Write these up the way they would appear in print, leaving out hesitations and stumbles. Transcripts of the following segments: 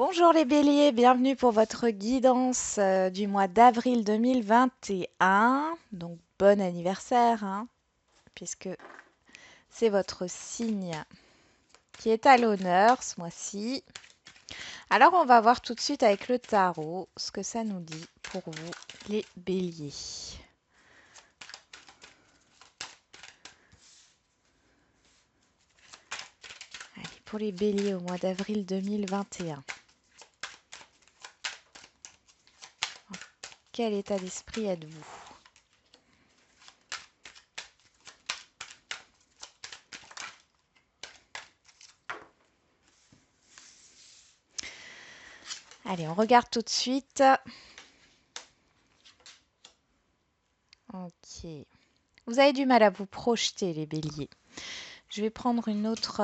Bonjour les béliers, bienvenue pour votre guidance du mois d'avril 2021. Donc bon anniversaire, hein, puisque c'est votre signe qui est à l'honneur ce mois-ci. Alors on va voir tout de suite avec le tarot ce que ça nous dit pour vous les béliers. Allez, pour les béliers au mois d'avril 2021. Quel état d'esprit êtes-vous? Allez, on regarde tout de suite. Ok. Vous avez du mal à vous projeter, les béliers. Je vais prendre une autre...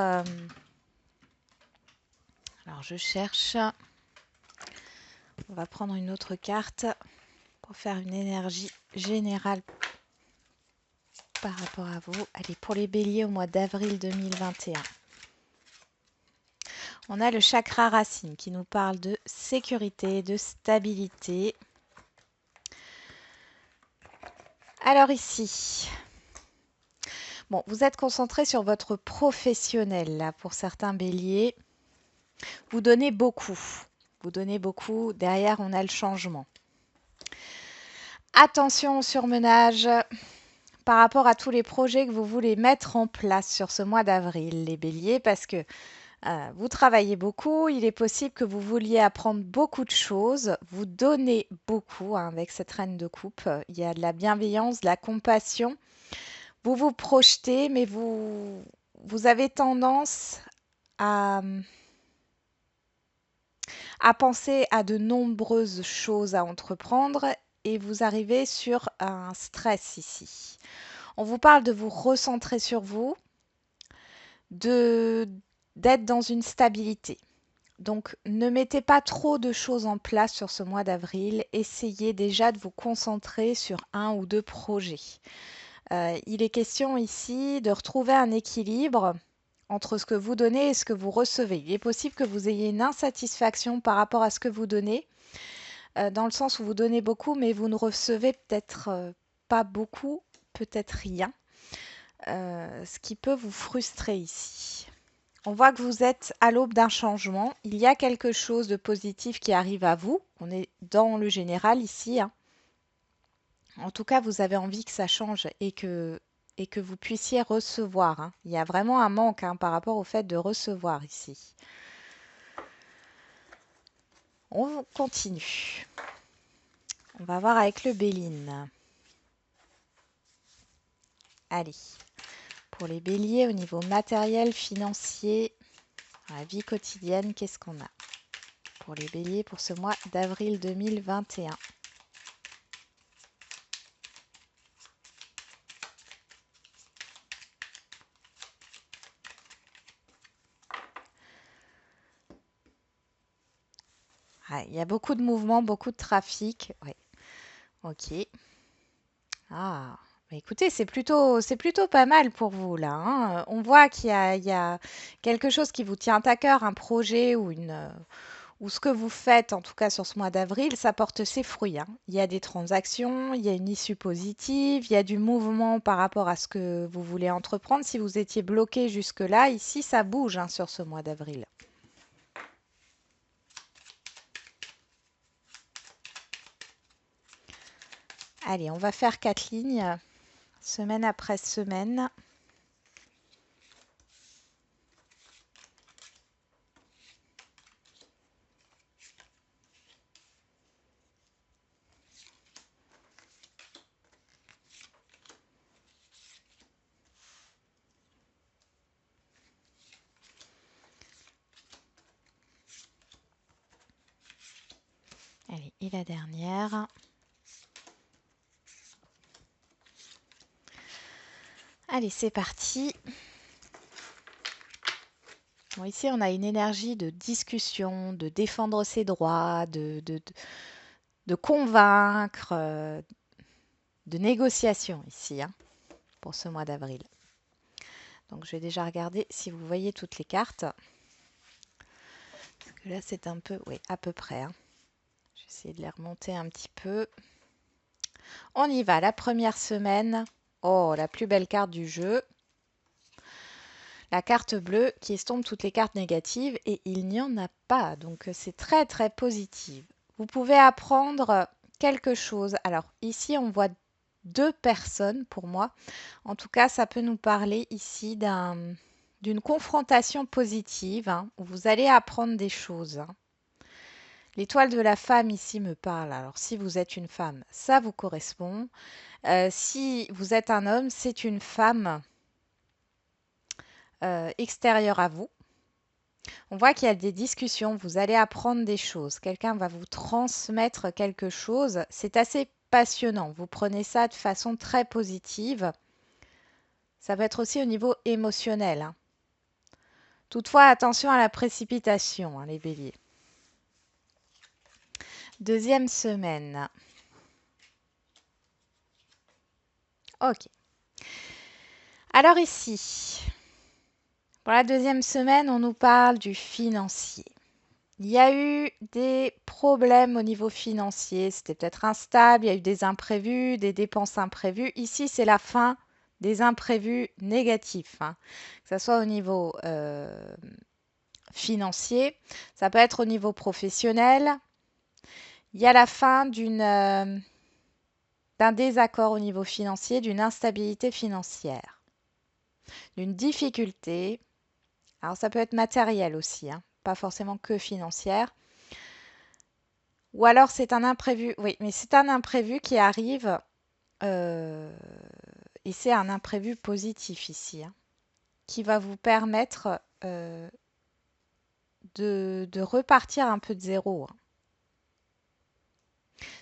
Alors, je cherche. On va prendre une autre carte pour faire une énergie générale par rapport à vous. Allez, pour les béliers au mois d'avril 2021. On a le chakra racine qui nous parle de sécurité, de stabilité. Alors ici, bon, vous êtes concentré sur votre professionnel là pour certains béliers. Vous donnez beaucoup. Vous donnez beaucoup. Derrière, on a le changement. Attention au surmenage par rapport à tous les projets que vous voulez mettre en place sur ce mois d'avril, les béliers, parce que vous travaillez beaucoup, il est possible que vous vouliez apprendre beaucoup de choses, vous donnez beaucoup hein, avec cette reine de coupe, il y a de la bienveillance, de la compassion, vous vous projetez, mais vous avez tendance à penser à de nombreuses choses à entreprendre et vous arrivez sur un stress ici. On vous parle de vous recentrer sur vous, d'être dans une stabilité. Donc, ne mettez pas trop de choses en place sur ce mois d'avril. Essayez déjà de vous concentrer sur un ou deux projets. Il est question ici de retrouver un équilibre entre ce que vous donnez et ce que vous recevez. Il est possible que vous ayez une insatisfaction par rapport à ce que vous donnez, dans le sens où vous donnez beaucoup, mais vous ne recevez peut-être pas beaucoup, peut-être rien, ce qui peut vous frustrer ici. On voit que vous êtes à l'aube d'un changement. Il y a quelque chose de positif qui arrive à vous. On est dans le général ici, hein. En tout cas, vous avez envie que ça change et que vous puissiez recevoir, hein. Il y a vraiment un manque hein, par rapport au fait de recevoir ici. On continue. On va voir avec le Béline. Allez, pour les béliers au niveau matériel, financier, dans la vie quotidienne, qu'est-ce qu'on a pour les béliers pour ce mois d'avril 2021? Ah, il y a beaucoup de mouvements, beaucoup de trafic. Oui, ok. Ah, bah écoutez, c'est plutôt pas mal pour vous là, hein. On voit il y a quelque chose qui vous tient à cœur, un projet ou ce que vous faites, en tout cas sur ce mois d'avril, ça porte ses fruits, hein. Il y a des transactions, il y a une issue positive, il y a du mouvement par rapport à ce que vous voulez entreprendre. Si vous étiez bloqué jusque-là, ici, ça bouge hein, sur ce mois d'avril. Allez, on va faire 4 lignes, semaine après semaine. Allez, et la dernière. Allez, c'est parti. Bon, ici, on a une énergie de discussion, de défendre ses droits, de convaincre, de négociation ici, hein, pour ce mois d'avril. Donc, je vais déjà regarder si vous voyez toutes les cartes. Là, c'est un peu, oui, à peu près, hein. Je vais essayer de les remonter un petit peu. On y va, la première semaine. Oh, la plus belle carte du jeu. La carte bleue qui estompe toutes les cartes négatives et il n'y en a pas. Donc c'est très très positif. Vous pouvez apprendre quelque chose. Alors ici on voit deux personnes pour moi. En tout cas ça peut nous parler ici d'une confrontation positive, hein, où vous allez apprendre des choses, hein. L'étoile de la femme ici me parle. Alors si vous êtes une femme, ça vous correspond. Si vous êtes un homme, c'est une femme extérieure à vous. On voit qu'il y a des discussions, vous allez apprendre des choses, quelqu'un va vous transmettre quelque chose. C'est assez passionnant, vous prenez ça de façon très positive. Ça va être aussi au niveau émotionnel, hein. Toutefois, attention à la précipitation, hein, les béliers. Deuxième semaine. Ok. Alors ici, pour la deuxième semaine, on nous parle du financier. Il y a eu des problèmes au niveau financier, c'était peut-être instable, il y a eu des imprévus, des dépenses imprévues. Ici, c'est la fin des imprévus négatifs, hein. Que ce soit au niveau financier, ça peut être au niveau professionnel. Il y a la fin d'un désaccord au niveau financier, d'une instabilité financière, d'une difficulté. Alors ça peut être matériel aussi, hein, pas forcément que financière. Ou alors c'est un imprévu, oui, mais c'est un imprévu qui arrive, euh, et c'est un imprévu positif ici, hein, qui va vous permettre de repartir un peu de zéro, hein.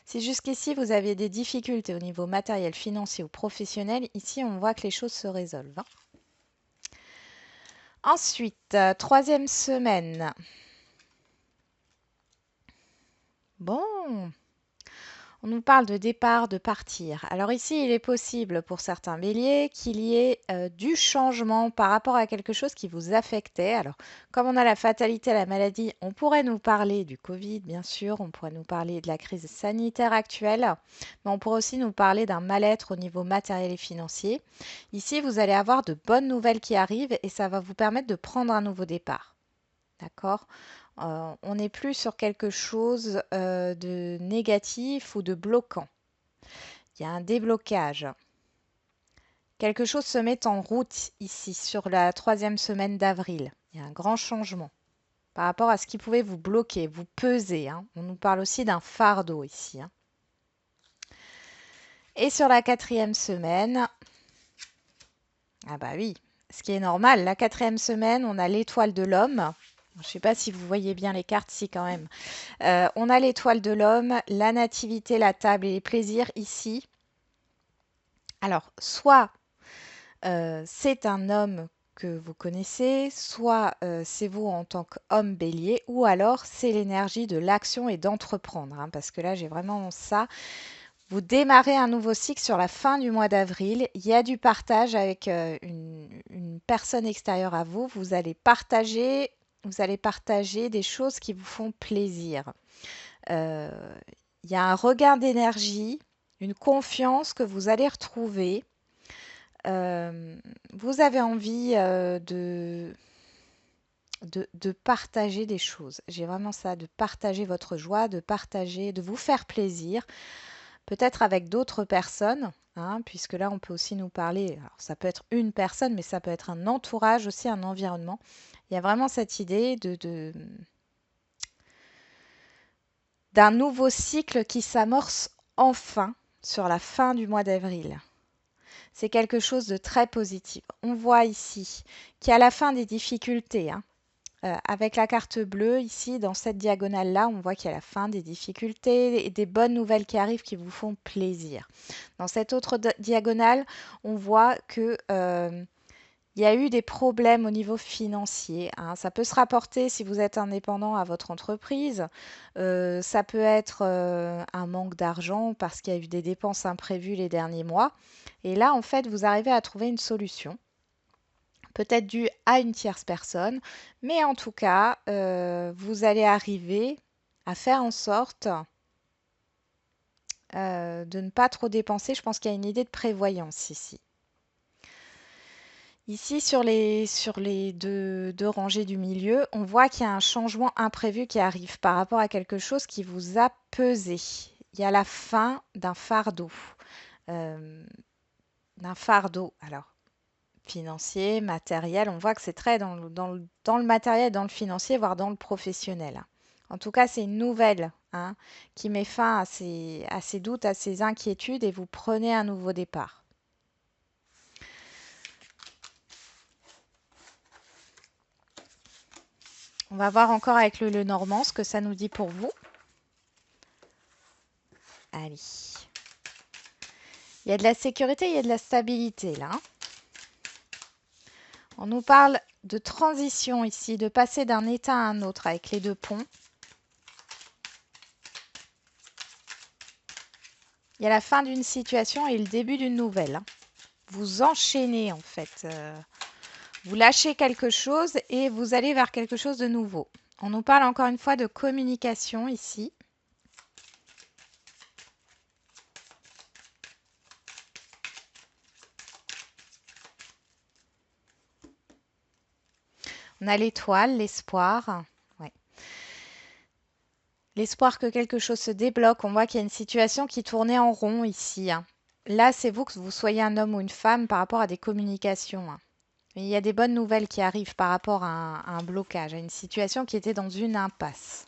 Si jusqu'ici vous aviez des difficultés au niveau matériel, financier ou professionnel, ici on voit que les choses se résolvent, hein. Ensuite, troisième semaine. Bon, on nous parle de départ, de partir. Alors ici, il est possible pour certains béliers qu'il y ait du changement par rapport à quelque chose qui vous affectait. Alors, comme on a la fatalité, la maladie, on pourrait nous parler du Covid, bien sûr, on pourrait nous parler de la crise sanitaire actuelle, mais on pourrait aussi nous parler d'un mal-être au niveau matériel et financier. Ici, vous allez avoir de bonnes nouvelles qui arrivent et ça va vous permettre de prendre un nouveau départ. D'accord? On n'est plus sur quelque chose de négatif ou de bloquant. Il y a un déblocage. Quelque chose se met en route ici sur la troisième semaine d'avril. Il y a un grand changement par rapport à ce qui pouvait vous bloquer, vous peser, hein. On nous parle aussi d'un fardeau ici, hein. Et sur la quatrième semaine, ah bah oui, ce qui est normal, la quatrième semaine, on a l'étoile de l'homme. Je ne sais pas si vous voyez bien les cartes, si quand même. On a l'étoile de l'homme, la nativité, la table et les plaisirs ici. Alors, soit c'est un homme que vous connaissez, soit c'est vous en tant qu'homme bélier, ou alors c'est l'énergie de l'action et d'entreprendre, hein, parce que là, j'ai vraiment ça. Vous démarrez un nouveau cycle sur la fin du mois d'avril. Il y a du partage avec une personne extérieure à vous. Vous allez partager des choses qui vous font plaisir. Euh, il y a un regain d'énergie, une confiance que vous allez retrouver. Vous avez envie de partager des choses. J'ai vraiment ça, de partager votre joie, de partager, de vous faire plaisir, peut-être avec d'autres personnes, hein, puisque là, on peut aussi nous parler, alors ça peut être une personne, mais ça peut être un entourage aussi, un environnement. Il y a vraiment cette idée d'un nouveau cycle qui s'amorce enfin sur la fin du mois d'avril. C'est quelque chose de très positif. On voit ici qu'à la fin des difficultés, hein, avec la carte bleue, ici, dans cette diagonale-là, on voit qu'il y a la fin des difficultés et des bonnes nouvelles qui arrivent qui vous font plaisir. Dans cette autre diagonale, on voit que il y a eu des problèmes au niveau financier, hein. Ça peut se rapporter si vous êtes indépendant à votre entreprise. Ça peut être un manque d'argent parce qu'il y a eu des dépenses imprévues les derniers mois. Et là, en fait, vous arrivez à trouver une solution peut-être dû à une tierce personne, mais en tout cas, vous allez arriver à faire en sorte de ne pas trop dépenser. Je pense qu'il y a une idée de prévoyance ici. Ici, sur les deux rangées du milieu, on voit qu'il y a un changement imprévu qui arrive par rapport à quelque chose qui vous a pesé. Il y a la fin d'un fardeau. Euh, alors, financier, matériel. On voit que c'est très dans le matériel, dans le financier, voire dans le professionnel. En tout cas, c'est une nouvelle, hein, qui met fin à ces doutes, à ces inquiétudes et vous prenez un nouveau départ. On va voir encore avec le Normand ce que ça nous dit pour vous. Allez. Il y a de la sécurité, il y a de la stabilité là. On nous parle de transition ici, de passer d'un état à un autre avec les deux ponts. Il y a la fin d'une situation et le début d'une nouvelle. Vous enchaînez en fait. Vous lâchez quelque chose et vous allez vers quelque chose de nouveau. On nous parle encore une fois de communication ici. On a l'étoile, l'espoir. Ouais. L'espoir que quelque chose se débloque. On voit qu'il y a une situation qui tournait en rond ici, hein. Là, c'est vous, que vous soyez un homme ou une femme, par rapport à des communications, hein. Mais il y a des bonnes nouvelles qui arrivent par rapport à un blocage, à une situation qui était dans une impasse.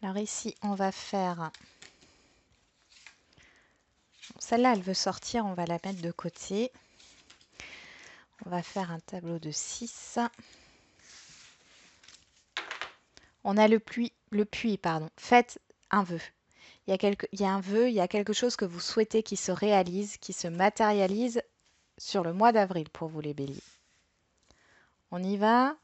Alors ici, on va faire... Celle-là, elle veut sortir, on va la mettre de côté. On va faire un tableau de 6. On a le puits, pardon. Faites un vœu. Il y a un vœu, il y a quelque chose que vous souhaitez qui se réalise, qui se matérialise sur le mois d'avril pour vous les béliers. On y va.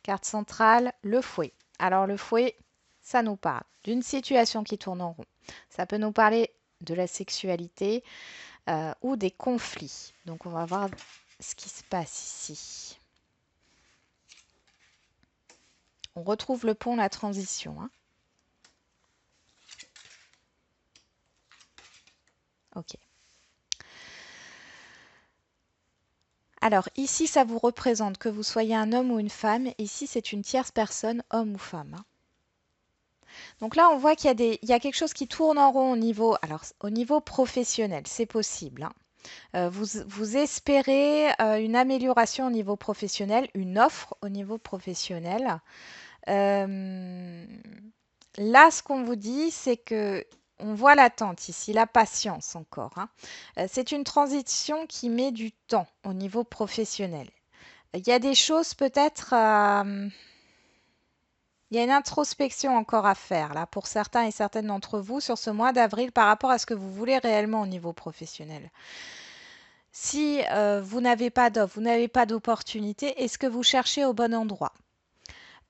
Carte centrale, le fouet. Alors le fouet, ça nous parle d'une situation qui tourne en rond. Ça peut nous parler de la sexualité ou des conflits. Donc on va voir ce qui se passe ici. On retrouve le pont, la transition, hein. Ok. Alors ici, ça vous représente que vous soyez un homme ou une femme. Ici, c'est une tierce personne, homme ou femme, hein. Donc là, on voit qu'il y a quelque chose qui tourne en rond au niveau professionnel. C'est possible, hein. Vous espérez une amélioration au niveau professionnel, une offre au niveau professionnel. Euh, Là, ce qu'on vous dit, c'est que on voit l'attente ici, la patience encore, hein. C'est une transition qui met du temps au niveau professionnel. Il y a des choses peut-être, il y a une introspection encore à faire là pour certains et certaines d'entre vous sur ce mois d'avril par rapport à ce que vous voulez réellement au niveau professionnel. Si vous n'avez pas d'offre, vous n'avez pas d'opportunité, est-ce que vous cherchez au bon endroit?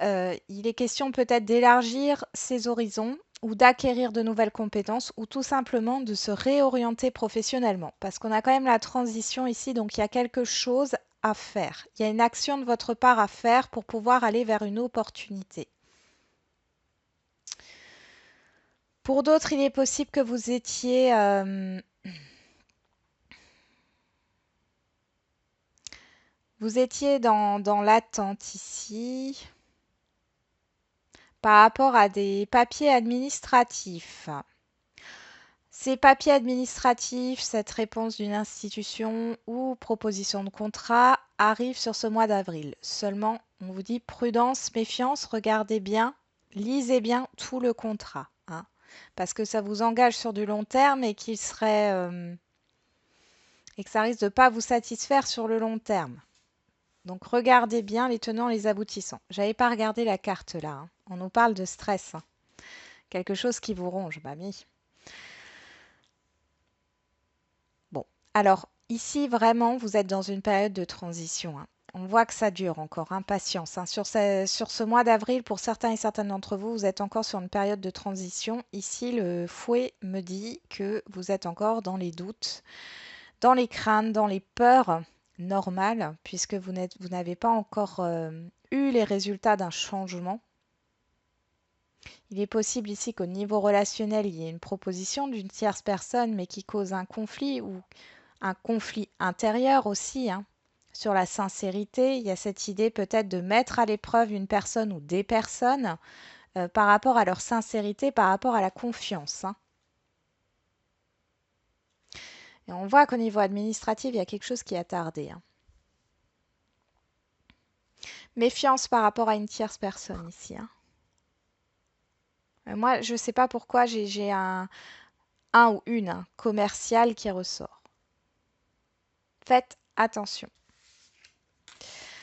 Il est question peut-être d'élargir ses horizons ou d'acquérir de nouvelles compétences ou tout simplement de se réorienter professionnellement. Parce qu'on a quand même la transition ici, donc il y a quelque chose à faire. Il y a une action de votre part à faire pour pouvoir aller vers une opportunité. Pour d'autres, il est possible que vous étiez... vous étiez dans l'attente ici par rapport à des papiers administratifs. Ces papiers administratifs, cette réponse d'une institution ou proposition de contrat arrive sur ce mois d'avril. Seulement, on vous dit prudence, méfiance, regardez bien, lisez bien tout le contrat, hein, parce que ça vous engage sur du long terme et qu'il serait et que ça risque de ne pas vous satisfaire sur le long terme. Donc regardez bien les tenants, les aboutissants. J'avais pas regardé la carte là, hein. On nous parle de stress, hein. Quelque chose qui vous ronge, bah oui. Bon, alors Ici, vraiment, vous êtes dans une période de transition, hein. On voit que ça dure encore, hein, patience, hein. Sur ce mois d'avril, pour certains et certaines d'entre vous, vous êtes encore sur une période de transition. Ici, le fouet me dit que vous êtes encore dans les doutes, dans les craintes, dans les peurs normales, puisque vous n'avez pas encore eu les résultats d'un changement. Il est possible ici qu'au niveau relationnel, il y ait une proposition d'une tierce personne, mais qui cause un conflit ou un conflit intérieur aussi, hein. Sur la sincérité, il y a cette idée peut-être de mettre à l'épreuve une personne ou des personnes par rapport à leur sincérité, par rapport à la confiance, hein. Et on voit qu'au niveau administratif, il y a quelque chose qui a tardé, hein. Méfiance par rapport à une tierce personne ici, hein. Moi, je ne sais pas pourquoi j'ai un ou une hein, commercial qui ressort. Faites attention.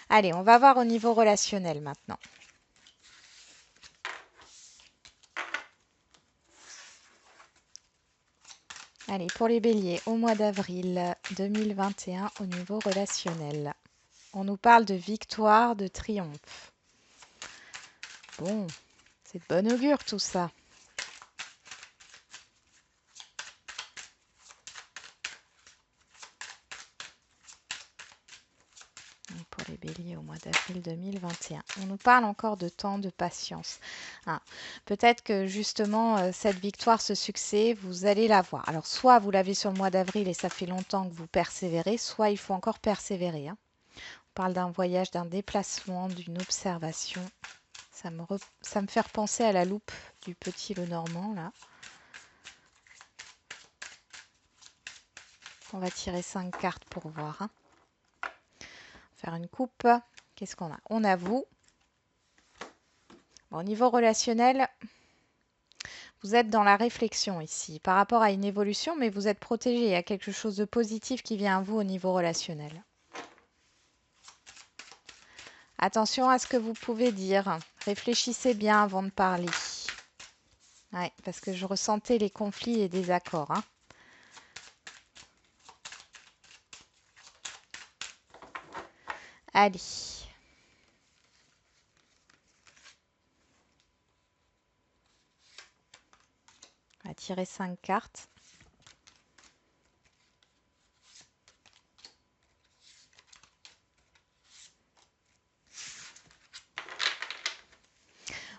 Allez, on va voir au niveau relationnel maintenant. Allez, pour les béliers, au mois d'avril 2021, au niveau relationnel, on nous parle de victoire, de triomphe. Bon, c'est de bon augure tout ça. Et pour les béliers, au mois d'avril 2021, on nous parle encore de temps, de patience. Hein, peut-être que justement, cette victoire, ce succès, vous allez l'avoir. Alors, soit vous l'avez sur le mois d'avril et ça fait longtemps que vous persévérez, soit il faut encore persévérer, hein. On parle d'un voyage, d'un déplacement, d'une observation. Ça me fait repenser à la loupe du petit Lenormand, là. On va tirer 5 cartes pour voir, hein. Faire une coupe. Qu'est-ce qu'on a? On a vous. Bon, au niveau relationnel, vous êtes dans la réflexion ici par rapport à une évolution, mais vous êtes protégé. Il y a quelque chose de positif qui vient à vous au niveau relationnel. Attention à ce que vous pouvez dire. Réfléchissez bien avant de parler. Ouais, parce que je ressentais les conflits et désaccords, hein. Allez. On va tirer 5 cartes.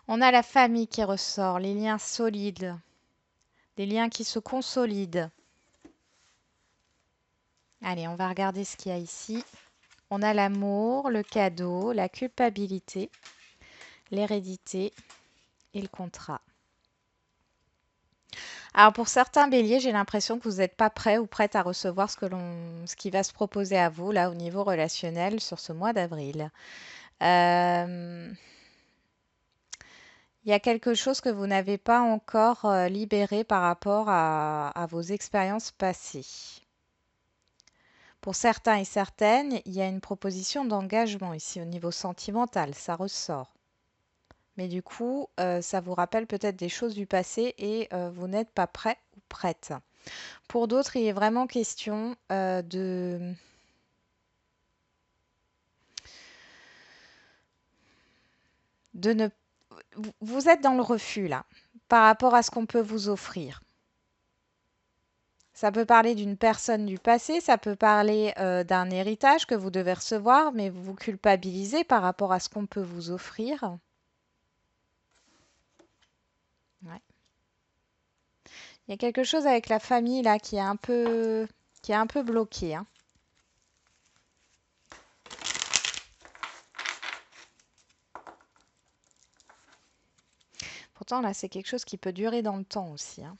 On a la famille qui ressort, les liens solides, des liens qui se consolident. Allez, on va regarder ce qu'il y a ici. On a l'amour, le cadeau, la culpabilité, l'hérédité et le contrat. Alors pour certains béliers, j'ai l'impression que vous n'êtes pas prêt ou prête à recevoir ce qui va se proposer à vous là au niveau relationnel sur ce mois d'avril. Il y a quelque chose que vous n'avez pas encore libéré par rapport à vos expériences passées. Pour certains et certaines, il y a une proposition d'engagement ici au niveau sentimental, ça ressort. Mais du coup, ça vous rappelle peut-être des choses du passé et vous n'êtes pas prêt ou prête. Pour d'autres, il est vraiment question de ne... Vous êtes dans le refus là, par rapport à ce qu'on peut vous offrir. Ça peut parler d'une personne du passé, ça peut parler d'un héritage que vous devez recevoir, mais vous vous culpabilisez par rapport à ce qu'on peut vous offrir. Ouais. Il y a quelque chose avec la famille là qui est un peu bloqué, hein. Pourtant là, c'est quelque chose qui peut durer dans le temps aussi, hein.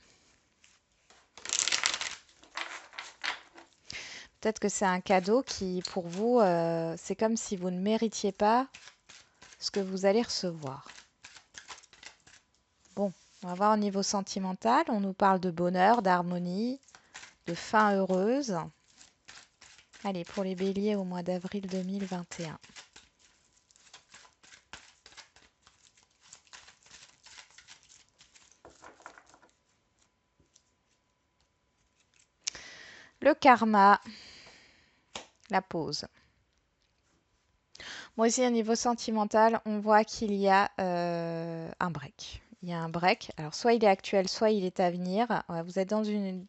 Peut-être que c'est un cadeau qui, pour vous, c'est comme si vous ne méritiez pas ce que vous allez recevoir. Bon, on va voir au niveau sentimental. On nous parle de bonheur, d'harmonie, de fin heureuse. Allez, pour les béliers au mois d'avril 2021. Le karma. la pause. Moi aussi, au niveau sentimental, on voit qu'il y a un break. Il y a un break. Alors, soit il est actuel, soit il est à venir. Ouais, vous êtes dans une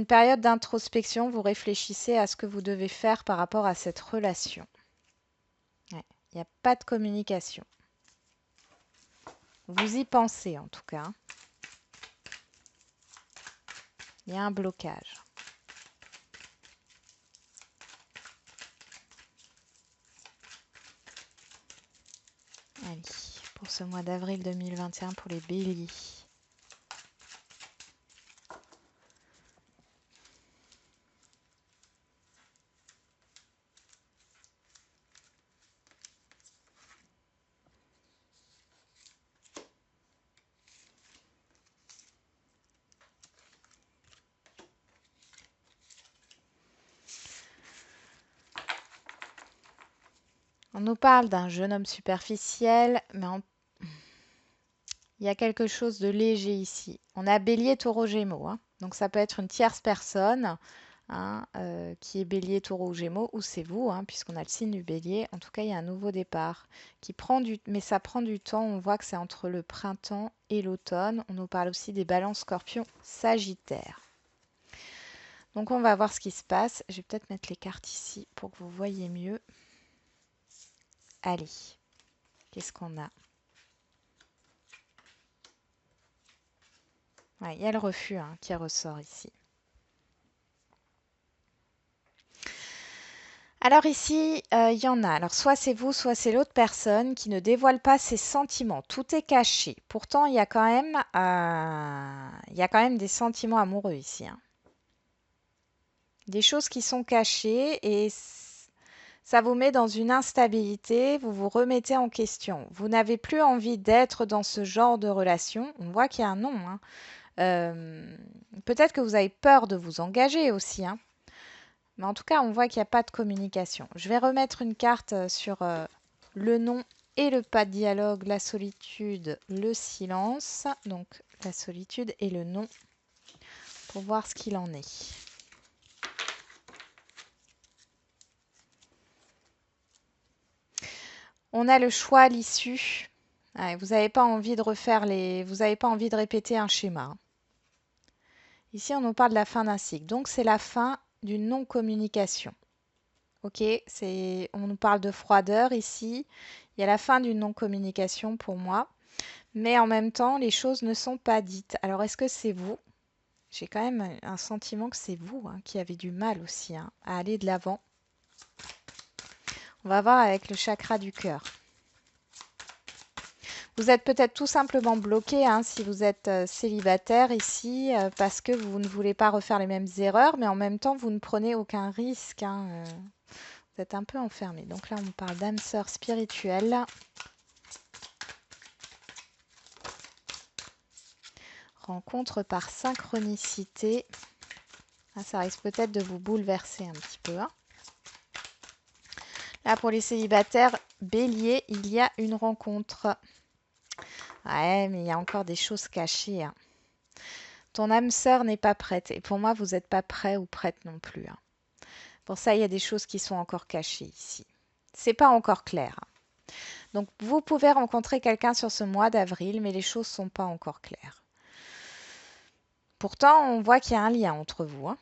période d'introspection. Vous réfléchissez à ce que vous devez faire par rapport à cette relation. Ouais, il n'y a pas de communication. Vous y pensez en tout cas. Il y a un blocage. Allez, pour ce mois d'avril 2021 pour les béliers. On nous parle d'un jeune homme superficiel, mais il y a quelque chose de léger ici. On a bélier, taureau, gémeaux. Hein. Donc ça peut être une tierce personne hein, qui est bélier, taureau ou gémeaux, ou c'est vous, hein, puisqu'on a le signe du bélier. En tout cas, il y a un nouveau départ qui prend mais ça prend du temps. On voit que c'est entre le printemps et l'automne. On nous parle aussi des balances scorpions, sagittaire. Donc on va voir ce qui se passe. Je vais peut-être mettre les cartes ici pour que vous voyez mieux. Allez, qu'est-ce qu'on a? Ouais, il y a le refus hein, qui ressort ici. Alors ici, il y en a. Alors soit c'est vous, soit c'est l'autre personne qui ne dévoile pas ses sentiments. Tout est caché. Pourtant, il y a quand même des sentiments amoureux ici. Hein. Des choses qui sont cachées et ça vous met dans une instabilité. Vous vous remettez en question. Vous n'avez plus envie d'être dans ce genre de relation. On voit qu'il y a un non. Hein. Peut-être que vous avez peur de vous engager aussi. Hein. Mais en tout cas, on voit qu'il n'y a pas de communication. Je vais remettre une carte sur le non et le pas de dialogue, la solitude, le silence. Donc la solitude et le non pour voir ce qu'il en est. On a le choix à l'issue. Ouais, vous n'avez pas envie de vous n'avez pas envie de répéter un schéma. Ici, on nous parle de la fin d'un cycle. Donc c'est la fin d'une non-communication. Ok, on nous parle de froideur ici. Il y a la fin d'une non-communication pour moi. Mais en même temps, les choses ne sont pas dites. Alors, est-ce que c'est vous? J'ai quand même un sentiment que c'est vous hein, qui avez du mal aussi hein, à aller de l'avant. On va voir avec le chakra du cœur. Vous êtes peut-être tout simplement bloqué hein, si vous êtes célibataire ici parce que vous ne voulez pas refaire les mêmes erreurs, mais en même temps, vous ne prenez aucun risque. Hein, vous êtes un peu enfermé. Donc là, on parle d'âme sœur spirituelle. Rencontre par synchronicité. Ah, ça risque peut-être de vous bouleverser un petit peu. Hein. Là, pour les célibataires, bélier, il y a une rencontre. Ouais, mais il y a encore des choses cachées. Hein. Ton âme sœur n'est pas prête. Et pour moi, vous n'êtes pas prêt ou prête non plus. Hein. Pour ça, il y a des choses qui sont encore cachées ici. C'est pas encore clair. Hein. Donc, vous pouvez rencontrer quelqu'un sur ce mois d'avril, mais les choses ne sont pas encore claires. Pourtant, on voit qu'il y a un lien entre vous. Hein.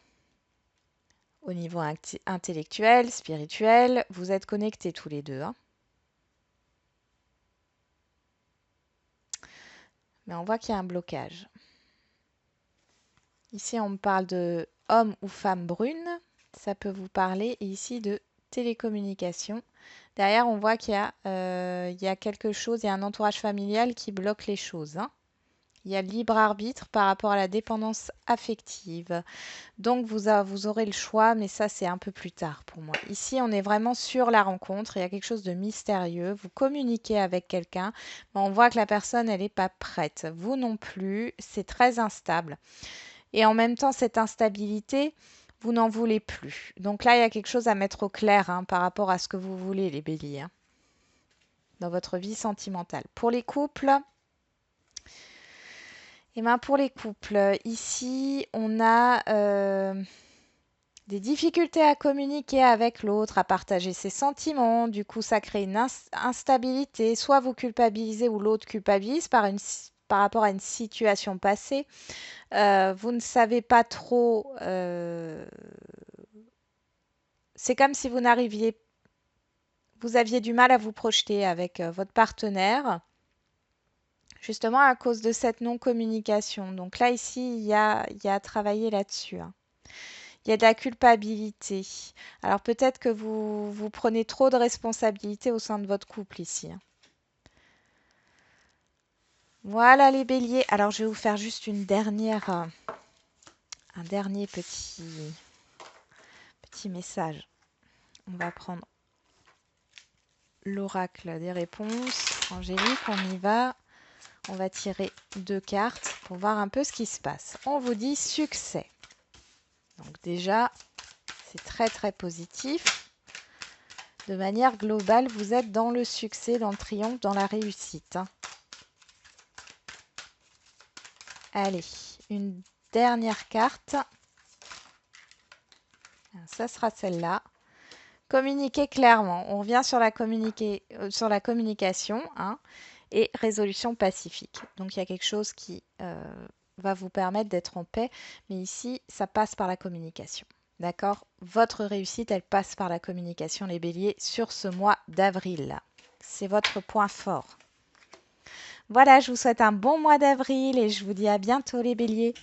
Au niveau intellectuel, spirituel, vous êtes connectés tous les deux. Hein. Mais on voit qu'il y a un blocage. Ici, on me parle de homme ou femme brune. Ça peut vous parler. Et ici, de télécommunication. Derrière, on voit qu'il y a quelque chose, il y a un entourage familial qui bloque les choses. Hein. Il y a le libre arbitre par rapport à la dépendance affective. Donc, vous aurez le choix, mais ça, c'est un peu plus tard pour moi. Ici, on est vraiment sur la rencontre. Il y a quelque chose de mystérieux. Vous communiquez avec quelqu'un, mais on voit que la personne, elle n'est pas prête. Vous non plus. C'est très instable. Et en même temps, cette instabilité, vous n'en voulez plus. Donc là, il y a quelque chose à mettre au clair hein, par rapport à ce que vous voulez, les béliers, hein, dans votre vie sentimentale. Pour les couples... Et ben pour les couples, ici, on a des difficultés à communiquer avec l'autre, à partager ses sentiments. Du coup, ça crée une instabilité. Soit vous culpabilisez ou l'autre culpabilise par rapport à une situation passée. Vous ne savez pas trop. C'est comme si vous aviez du mal à vous projeter avec votre partenaire, justement à cause de cette non-communication. Donc là, ici, il y a à travailler là-dessus, hein. Il y a de la culpabilité. Alors peut-être que vous prenez trop de responsabilités au sein de votre couple ici, hein. Voilà les béliers. Alors je vais vous faire juste un dernier petit message. On va prendre l'oracle des réponses. Angélique, on y va. On va tirer 2 cartes pour voir un peu ce qui se passe. On vous dit succès. Donc déjà, c'est très très positif. De manière globale, vous êtes dans le succès, dans le triomphe, dans la réussite, hein. Allez, une dernière carte. Ça sera celle-là. Communiquer clairement. On revient sur sur la communication, hein, et résolution pacifique. Donc il y a quelque chose qui va vous permettre d'être en paix. Mais ici, ça passe par la communication. D'accord? Votre réussite, elle passe par la communication, les béliers, sur ce mois d'avril. C'est votre point fort. Voilà, je vous souhaite un bon mois d'avril et je vous dis à bientôt les béliers.